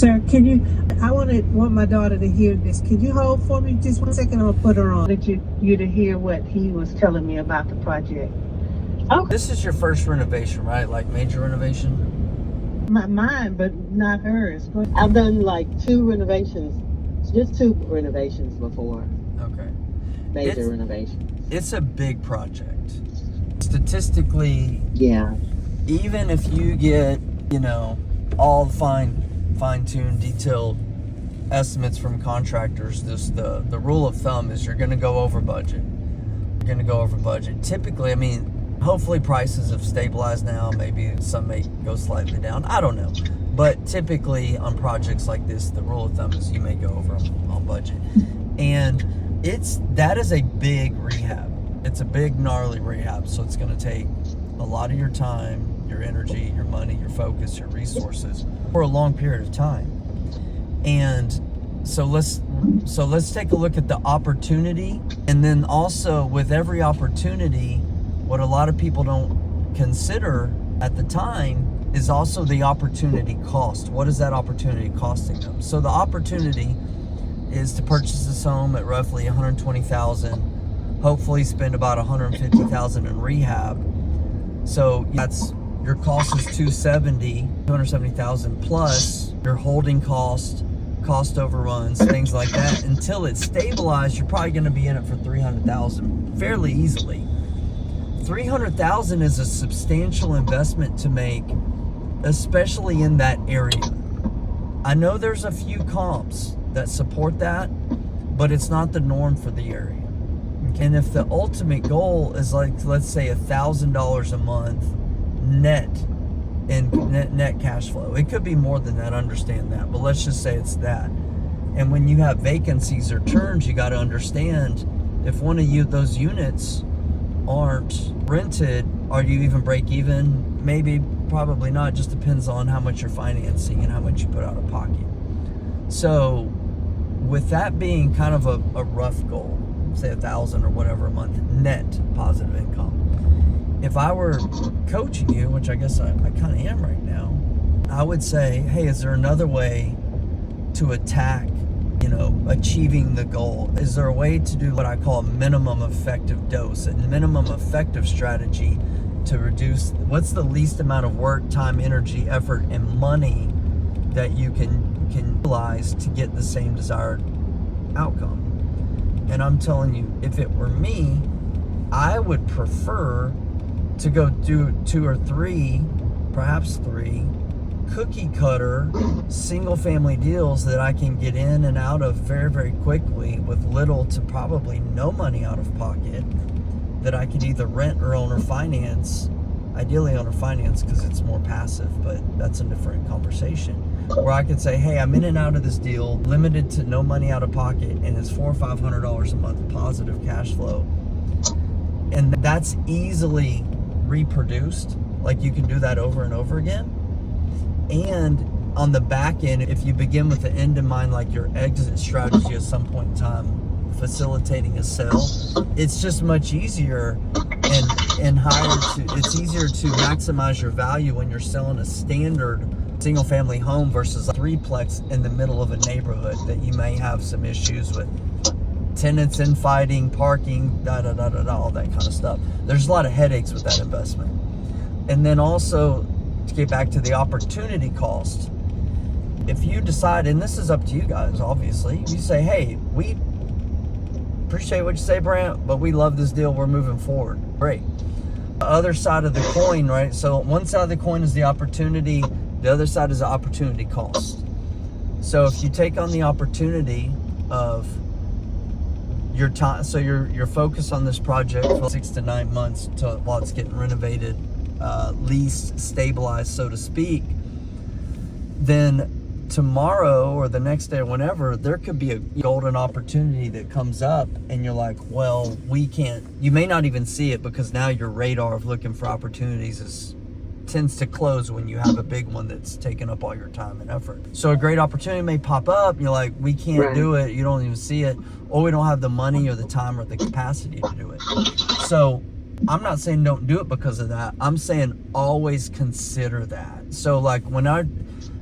Sir, I want my daughter to hear this. Can you hold for me just 1 second? I'm going to put her on. I want you to hear what he was telling me about the project. Okay. This is your first renovation, right? Like major renovation? Mine, but not hers. I've done like two renovations before. Okay. Major renovations. It's a big project. Statistically, yeah. Even if you get, all fine-tuned, detailed estimates from contractors, the rule of thumb is you're going to go over budget. You're going to go over budget. Typically, hopefully prices have stabilized now. Maybe some may go slightly down. I don't know. But typically on projects like this, the rule of thumb is you may go over on budget. And that is a big rehab. It's a big, gnarly rehab. So it's going to take a lot of your time, your energy, your money, your focus, your resources for a long period of time. And so let's take a look at the opportunity. And then also with every opportunity, what a lot of people don't consider at the time is also the opportunity cost. What is that opportunity costing them? So the opportunity is to purchase this home at roughly $120,000, hopefully spend about $150,000 in rehab. So that's your cost is $270,000 plus your holding cost overruns, things like that. Until it's stabilized, you're probably going to be in it for $300,000 fairly easily. $300,000 is a substantial investment to make, especially in that area. I know there's a few comps that support that, but it's not the norm for the area. And if the ultimate goal is like, let's say $1,000 a month net in net cash flow, it could be more than that, understand that, but let's just say it's that. And when you have vacancies or turns, you got to understand if one of those units aren't rented, are you even break even? Maybe, probably not. Just depends on how much you're financing and how much you put out of pocket. So with that being kind of a rough goal, say $1,000 or whatever a month net positive income, if I were coaching you, which I guess I kind of am right now, I would say, hey, is there another way to attack achieving the goal? Is there a way to do what I call a minimum effective dose, a minimum effective strategy to reduce what's the least amount of work, time, energy, effort, and money that you can utilize to get the same desired outcome? And I'm telling you, if it were me, I would prefer to go do 2 or 3, perhaps 3 cookie cutter single family deals that I can get in and out of very, very quickly with little to probably no money out of pocket, that I could either rent or own or finance. Ideally own or finance because it's more passive, but that's a different conversation. Where I could say, hey, I'm in and out of this deal, limited to no money out of pocket, and it's $400 or $500 a month positive cash flow. And that's easily reproduced. Like you can do that over and over again. And on the back end, if you begin with the end in mind, like your exit strategy at some point in time, facilitating a sale, it's just much easier and it's easier to maximize your value when you're selling a standard single family home versus a threeplex in the middle of a neighborhood that you may have some issues with tenants infighting, parking, all that kind of stuff. There's a lot of headaches with that investment. And then also, to get back to the opportunity cost, if you decide, and this is up to you guys, obviously, you say, hey, we appreciate what you say, Brant, but we love this deal, we're moving forward. Great. The other side of the coin, right? So one side of the coin is the opportunity, the other side is the opportunity cost. So if you take on the opportunity of your time, so you're focused on this project for 6 to 9 months while it's getting renovated, leased, stabilized, so to speak, then tomorrow or the next day or whenever, there could be a golden opportunity that comes up and you're like, well, you may not even see it because now your radar of looking for opportunities tends to close when you have a big one that's taking up all your time and effort. So a great opportunity may pop up and you're like, we can't do it, you don't even see it, or we don't have the money or the time or the capacity to do it. So I'm not saying don't do it because of that. I'm saying always consider that. So like when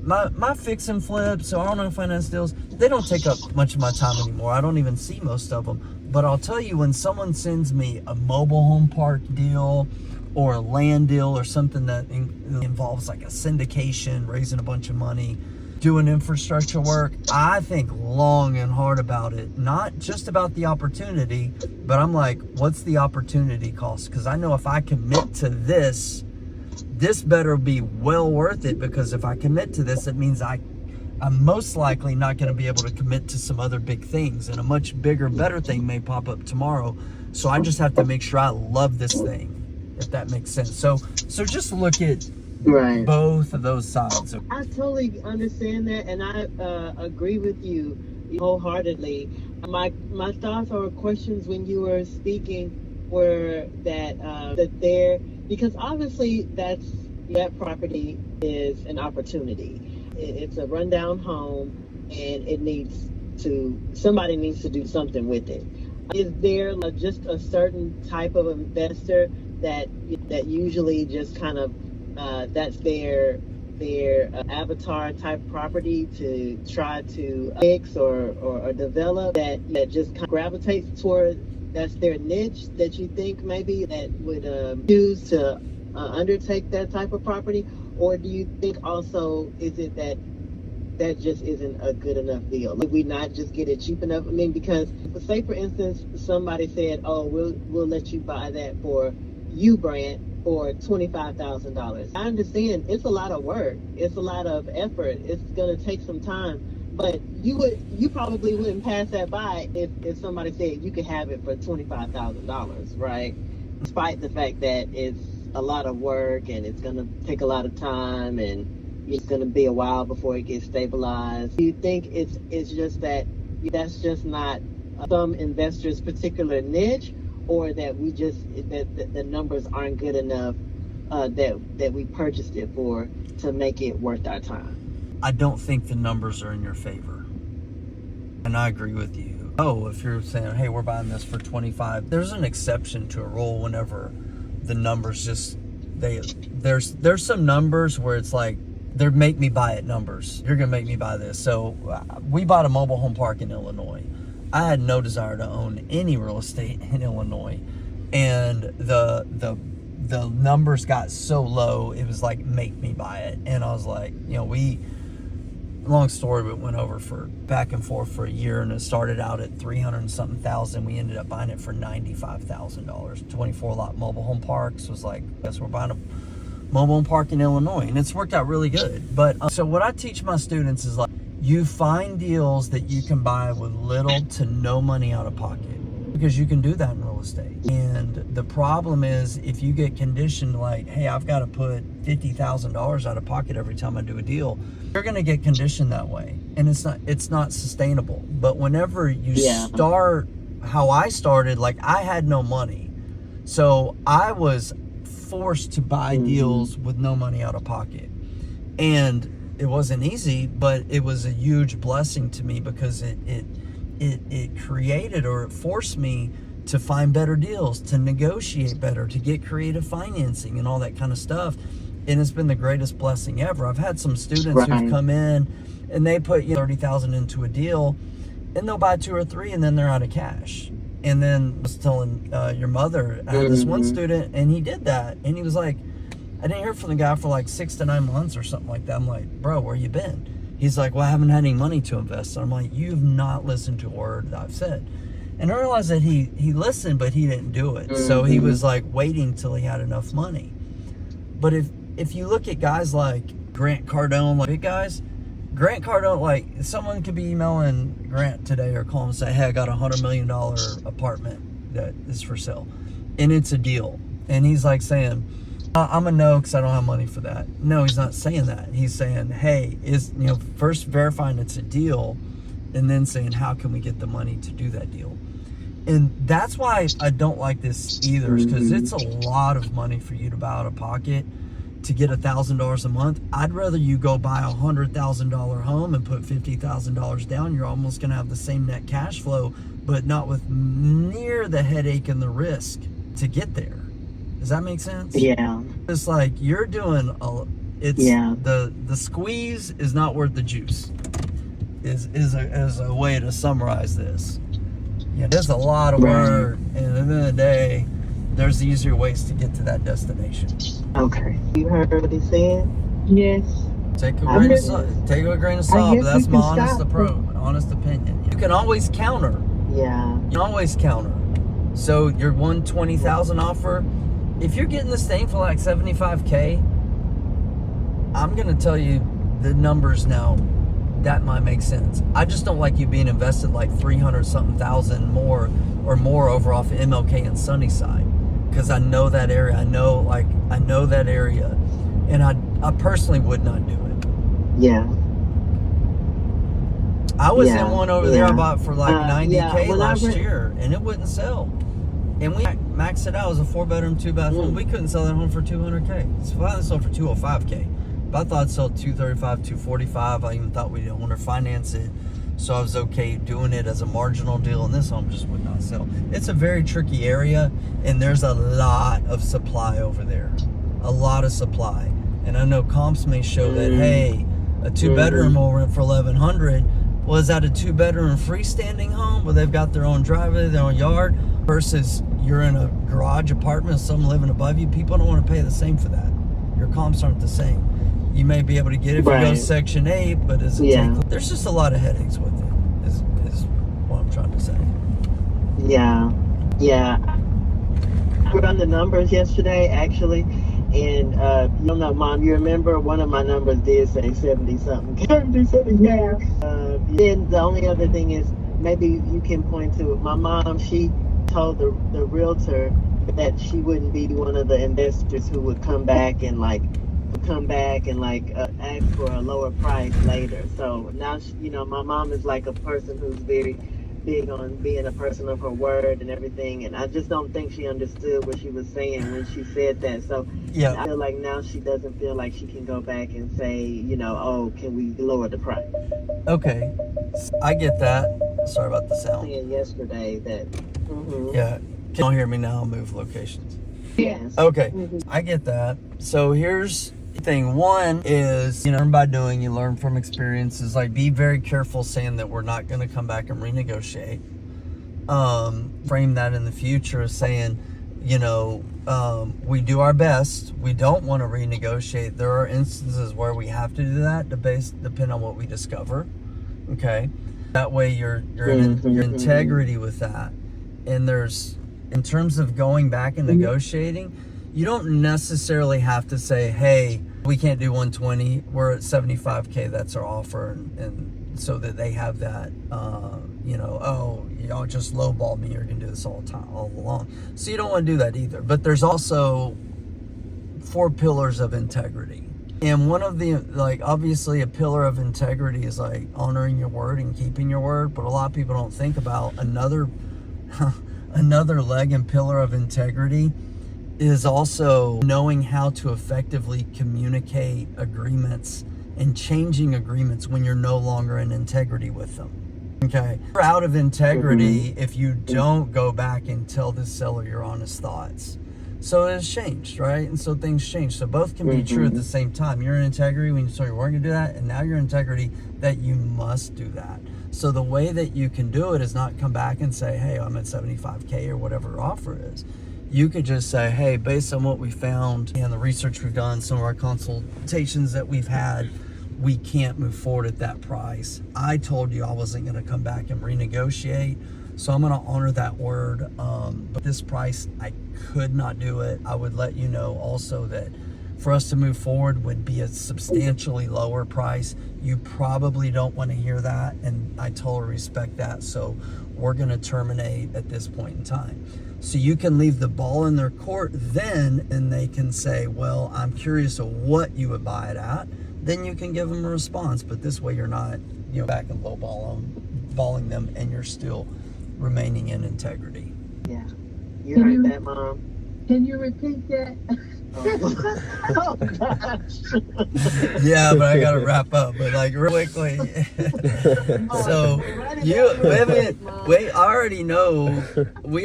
my fix and flips, so I don't know finance deals, they don't take up much of my time anymore. I don't even see most of them. But I'll tell you, when someone sends me a mobile home park deal or a land deal or something that involves like a syndication, raising a bunch of money, doing infrastructure work, I think long and hard about it. Not just about the opportunity, but I'm like, what's the opportunity cost? Because I know if I commit to this better be well worth it, because if I commit to this, it means I'm most likely not going to be able to commit to some other big things, and a much bigger, better thing may pop up tomorrow. So I just have to make sure I love this thing, if that makes sense. So just look at both of those sides. I totally understand that, and I agree with you wholeheartedly. My thoughts or questions when you were speaking were that there, because obviously that property is an opportunity. It's a rundown home, and somebody needs to do something with it. Is there just a certain type of investor that usually just kind of that's their avatar type property to try to fix or develop, that just kind of gravitates toward, that's their niche, that you think maybe that would choose to undertake that type of property? Or do you think also, is it that just isn't a good enough deal? Would we not just get it cheap enough? I mean, because say for instance, somebody said, oh, we'll let you buy that for you, Brant, for $25,000. I understand it's a lot of work. It's a lot of effort. It's going to take some time. But you probably wouldn't pass that by if somebody said you could have it for $25,000, right? Despite the fact that it's a lot of work and it's going to take a lot of time and it's going to be a while before it gets stabilized. Do you think it's just that's just not some investors' particular niche, or that the numbers aren't good enough that we purchased it for to make it worth our time? I don't think the numbers are in your favor, and I agree with you. Oh, if you're saying, hey, we're buying this for 25, there's an exception to a rule whenever the numbers just there's some numbers where it's like they're make me buy it numbers. You're gonna make me buy this. So we bought a mobile home park in Illinois. I had no desire to own any real estate in Illinois, and the numbers got so low, it was like, make me buy it. And I was like, long story, but went over for back and forth for a year, and it started out at 300 and something thousand. We ended up buying it for $95,000. 24 lot mobile home parks. Was like, guess we're buying a mobile home park in Illinois, and it's worked out really good. But so what I teach my students is like, you find deals that you can buy with little to no money out of pocket, because you can do that in real estate. And the problem is, if you get conditioned like, hey, I've got to put $50,000 out of pocket every time I do a deal, you're going to get conditioned that way, and it's not sustainable. But whenever you start how I started, like, I had no money, so I was forced to buy deals with no money out of pocket, and it wasn't easy, but it was a huge blessing to me, because it created, or it forced me to find better deals, to negotiate better, to get creative financing and all that kind of stuff. And it's been the greatest blessing ever. I've had some students who've come in and they put $30,000 into a deal, and they'll buy 2 or 3, and then they're out of cash. And then I was telling your mother, I had this one student, and he did that, and he was like, I didn't hear from the guy for like 6 to 9 months or something like that. I'm like, bro, where you been? He's like, well, I haven't had any money to invest. And I'm like, you've not listened to a word that I've said. And I realized that he listened, but he didn't do it. So he was like waiting till he had enough money. But if you look at guys like Grant Cardone, like big guys, Grant Cardone, like someone could be emailing Grant today or call him and say, hey, I got a $100 million apartment that is for sale, and it's a deal. And he's like saying, I'm a no, because I don't have money for that. No, he's not saying that. He's saying, hey, first verifying it's a deal, and then saying, how can we get the money to do that deal? And that's why I don't like this either, is because it's a lot of money for you to buy out of pocket to get $1,000 a month. I'd rather you go buy a $100,000 home and put $50,000 down. You're almost going to have the same net cash flow, but not with near the headache and the risk to get there. Does that make sense? Yeah. It's like you're doing It's the squeeze is not worth the juice. Is a way to summarize this. Yeah, there's a lot of work, and at the end of the day, there's easier ways to get to that destination. Okay. You heard what he said? Yes. Take a grain of salt. Take it with a grain of salt, but that's my honest opinion. You can always counter. Yeah. You can always counter. So your 120,000 offer, if you're getting this thing for like 75K, I'm gonna tell you the numbers now. That might make sense. I just don't like you being invested like 300 something thousand more over off of MLK and Sunnyside, because I know that area. I know that area, and I personally would not do it. Yeah. I was in one over there I bought for like 90K last year, and it wouldn't sell. And we maxed it out as a 4-bedroom, 2-bathroom. We couldn't sell that home for 200K. So finally sold for 205K. But I thought it sold 235, 245. I even thought we'd owner finance it, so I was okay doing it as a marginal deal. And this home just would not sell. It's a very tricky area, and there's a lot of supply over there. A lot of supply. And I know comps may show that, hey, a 2-bedroom will rent for $1,100. Well, is that a 2-bedroom freestanding home where they've got their own driveway, their own yard, versus you're in a garage apartment, someone living above you? People don't want to pay the same for that. Your comps aren't the same. You may be able to get it if you go Section 8, but there's just a lot of headaches with it, is what I'm trying to say. Yeah. I run the numbers yesterday, actually, and Mom, you remember one of my numbers did say 70-something. 70-something, yeah. Then the only other thing is, maybe you can point to my mom. She told the realtor that she wouldn't be one of the investors who would come back and ask for a lower price later. So now, my mom is like a person who's very big on being a person of her word and everything. And I just don't think she understood what she was saying when she said that. So I feel like now she doesn't feel like she can go back and say, oh, can we lower the price? Okay. I get that. Sorry about the sound. Saying yesterday that. Yeah. Can you hear me now? I'll move locations. Yes. Okay. I get that. So here's thing. One is, learn by doing. You learn from experiences. Like, be very careful saying that we're not going to come back and renegotiate. Frame that in the future as saying, we do our best. We don't want to renegotiate. There are instances where we have to do that depend on what we discover. Okay. That way your integrity with that. And in terms of going back and negotiating, you don't necessarily have to say, hey, we can't do 120, we're at 75K, that's our offer, and so that they have that, oh, y'all just lowball me, you're gonna do this all along. So you don't want to do that either. But there's also 4 pillars of integrity. And one of the, obviously a pillar of integrity is honoring your word and keeping your word, but a lot of people don't think about another leg and pillar of integrity is also knowing how to effectively communicate agreements and changing agreements when you're no longer in integrity with them. Okay. You're out of integrity if you don't go back and tell the seller your honest thoughts. So it's changed, right? And so things change. So both can be true at the same time. You're in integrity when you told you weren't going to do that, and now you're in integrity that you must do that. So the way that you can do it is not come back and say, hey, I'm at 75K or whatever your offer is. You could just say, hey, based on what we found and the research we've done, some of our consultations that we've had, we can't move forward at that price. I told you I wasn't going to come back and renegotiate, so I'm going to honor that word. But this price, I could not do it. I would let you know also that for us to move forward would be a substantially lower price. You probably don't want to hear that, and I totally respect that. So we're going to terminate at this point in time. So you can leave the ball in their court then, and they can say, well, I'm curious of what you would buy it at. Then you can give them a response. But this way you're not, back and lowballing them, and you're still remaining in integrity. Yeah. You heard that, Mom? Can you repeat that? Oh, gosh. Yeah, but I gotta wrap up. But real quickly, so I already know.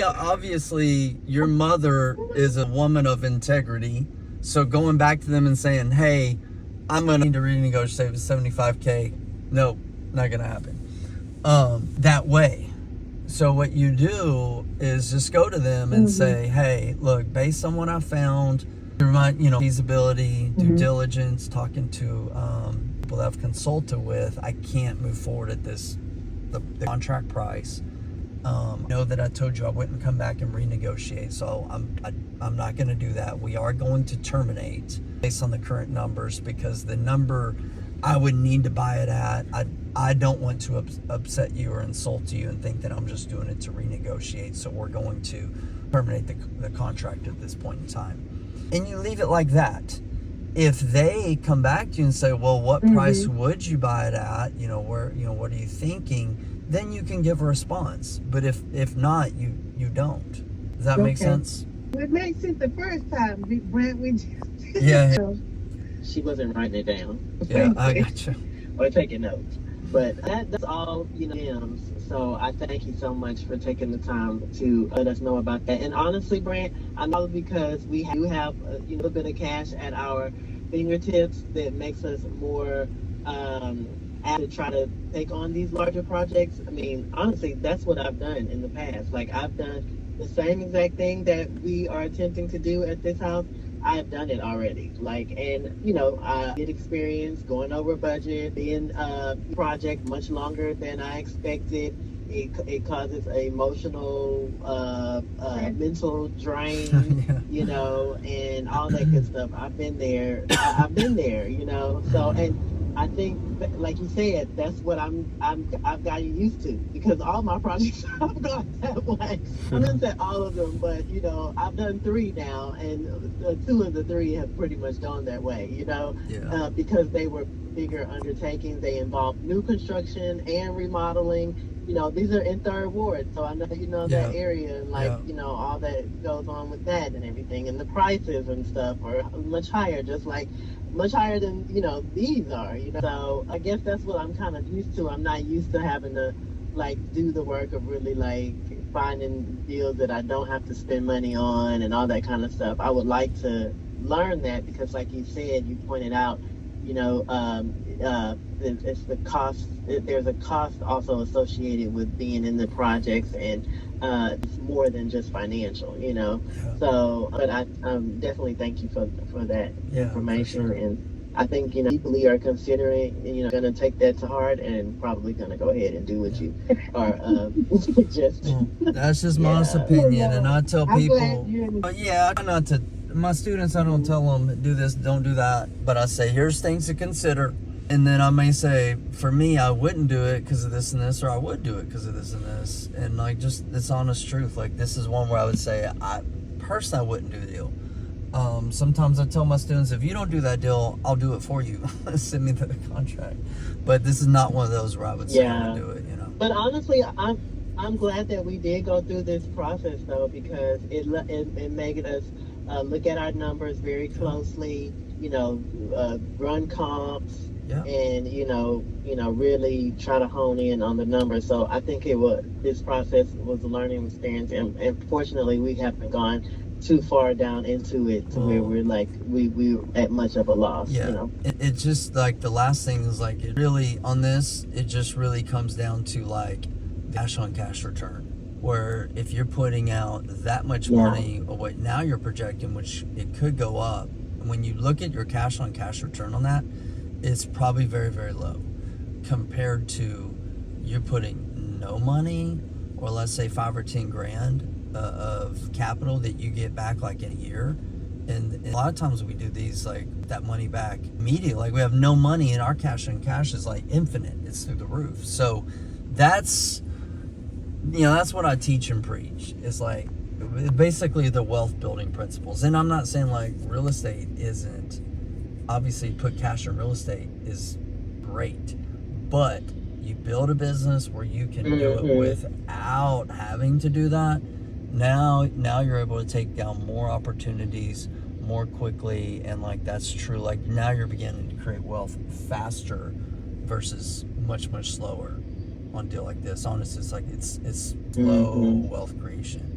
Obviously your mother is a woman of integrity. So going back to them and saying, hey, I'm going to need to renegotiate with 75K. Nope, not going to happen. That way. So what you do is just go to them and say, hey, look, based on what I found, through my, feasibility, due diligence, talking to people that I've consulted with, I can't move forward at the contract price. Know that I told you I wouldn't come back and renegotiate, so I'm not going to do that. We are going to terminate based on the current numbers, because the number I would need to buy it at, I don't want to upset you or insult you and think that I'm just doing it to renegotiate. So we're going to terminate the contract at this point in time. And you leave it like that. If they come back to you and say, well, what price would you buy it at? What are you thinking? Then you can give a response. But if not, you don't. Does that make sense? It makes sense the first time, Brant. We just Yeah. She wasn't writing it down. Yeah, I got you. Or taking notes. But that's all, gems. So I thank you so much for taking the time to let us know about that. And honestly, Brant, I know because we do have a little bit of cash at our fingertips that makes us more apt to try to take on these larger projects. I mean, honestly, that's what I've done in the past. Like, I've done the same exact thing that we are attempting to do at this house. I've done it already. I did experience going over budget, being a project much longer than I expected. It causes emotional, mental drain, and all that good stuff. I've been there. So, and I think, like you said, that's what I've gotten used to, because all my projects have gone that way. I'm not saying all of them, but I've done 3 now, and 2 of the 3 have pretty much gone that way. Because they were bigger undertakings. They involved new construction and remodeling. These are in 3rd Ward, so I know that area, and all that goes on with that and everything, and the prices and stuff are much higher, just like much higher than these are. So I guess that's what I'm kind of used to. I'm not used to having to do the work of really finding deals that I don't have to spend money on and all that kind of stuff. I would like to learn that, because like you said, you pointed out, it's the cost. There's a cost also associated with being in the projects, and it's more than just financial, So, but I definitely thank you for that information, for sure. And I think people are considering, going to take that to heart and probably going to go ahead and do what you are suggesting. That's just my honest opinion, and I tell people, I try not to. My students, I don't tell them do this, don't do that, but I say here's things to consider, and then I may say, for me, I wouldn't do it because of this and this, or I would do it because of this and this, and just it's honest truth. This is one where I would say I personally wouldn't do the deal. Sometimes I tell my students, if you don't do that deal, I'll do it for you. Send me the contract. But this is not one of those where I would say I would do it. But honestly, I'm glad that we did go through this process, though, because it made us look at our numbers very closely, run comps, and really try to hone in on the numbers. So I think this process was a learning experience, and fortunately we haven't gone too far down into it to where we're at much of a loss. It just the last thing is it really on this, it just really comes down to cash on cash return, where if you're putting out that much money, or what now you're projecting, which it could go up, when you look at your cash on cash return on that, it's probably very, very low compared to you're putting no money, or let's say 5 or 10 grand of capital that you get back in a year. And a lot of times we do these that money back immediately. We have no money, and our cash on cash is infinite. It's through the roof. So that's that's what I teach and preach. It's basically the wealth building principles. And I'm not saying real estate isn't. Obviously, put cash in real estate is great, but you build a business where you can do it without having to do that. Now you're able to take down more opportunities more quickly, and that's true. Now you're beginning to create wealth faster versus much, much slower on a deal like this. Honestly, it's slow wealth creation.